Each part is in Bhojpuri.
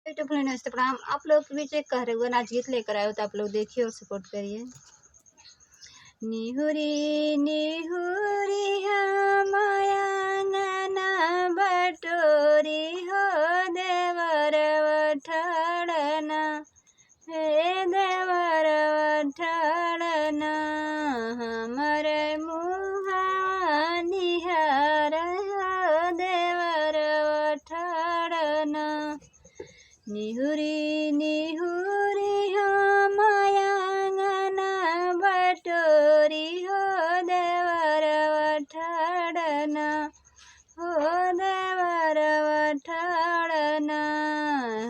यूट्यूब पर नमस्ते प्रणाम। आप लोग के बीच एक कहरवा नाच गीत लेकर आए हो, तो आप लोग देखिए और सपोर्ट करिए। निहुरी निहुरी माया अंगना बटोरी हो देवर वठड़ना, हे देवर वठड़ना, हमरे मुहा निहार हो देवर वठड़ना। निहुरी निहुरी माया अंगना बटोरी हो देवर वठड़ना, हो देवर वठड़ना,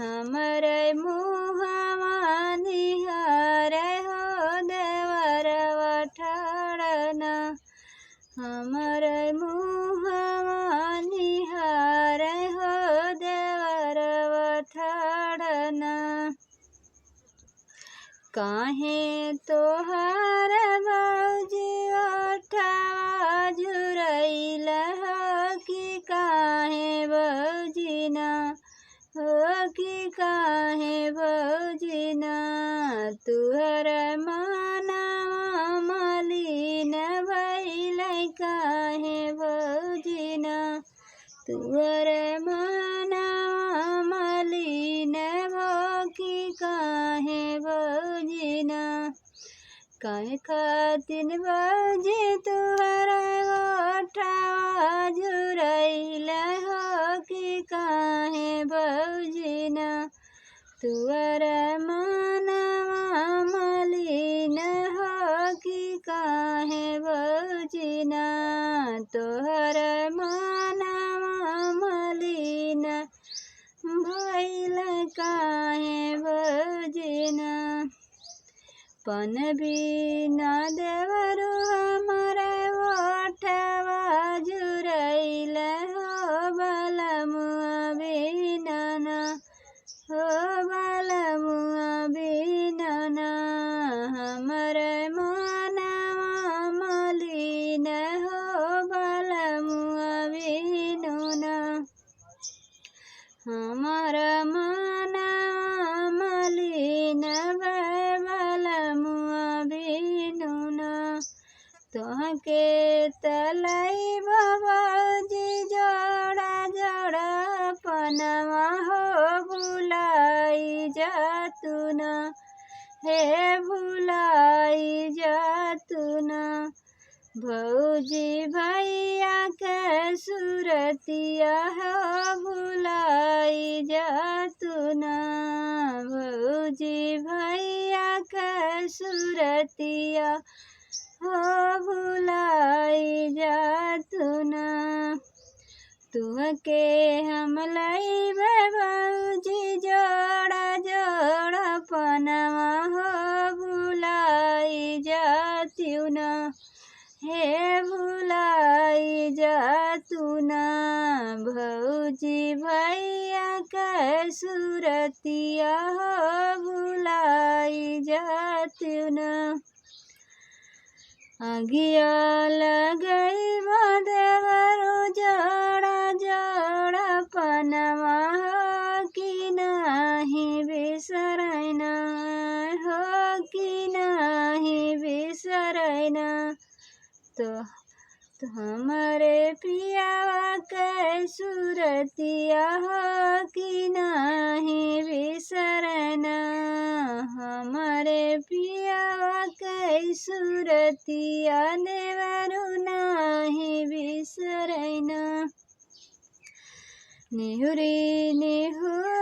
हमरे मुहवा निहार हो देवर वठड़ना, हमरे मुहवा निहार हो देवर वठड़ना। काहे तोहार बाजी ओठवा झुरैल हो कि काहे बौजिना, हो कि काहे बौजिना, तुहर मनवा मलिन भइल काहे बौजिना, तुहर मनवा मलिन भो कि काहे बौजिना। काहे खातिर बौजी तुहर ओठवा झुरैल हो कि काहे बौजिना, तुहर मनवा मलिन हो कि काहे बौजिना, तोहर मनवा मलिन भइल काहे बौजिना। पन बिना देवरु हमरे ओठवा झुरैल हो बलमुआ बिनना, हो बलमुआ बिनना, हमरे मनवा मलिन हो बलमुआ बिनुना, हमर मनवा मलिन बलमुआ बिनुना। तोहके तलाई बाबाजी जोड़ा जोड़ा पनवा हो भुलाई जातुना, हे भुलाई जातुना, भौजी भैया के सुरतिया हो भुलाई जातुना, भौजी भैया के सुरतिया हो भुलाई जातुना। तुहके हम लइबे भौजी जोड़ा जोड़ा पनवा हो भुलाई जातुना, हे भुलाई जातुना, भौजी भैया के सुरतिया हो भुलाई जातुना। अगिया लगइब देवरु जोड़ा जोड़ा पनवा हो कि नाही बिसरैना, हो कि नाही बिसरैना, तो हमरे पियावा के सुरतिया हो कि नाही बिसरैना, हमरे पियावा के सुरतिया देवरु नाही बिसरैना। निहुरी निहुरी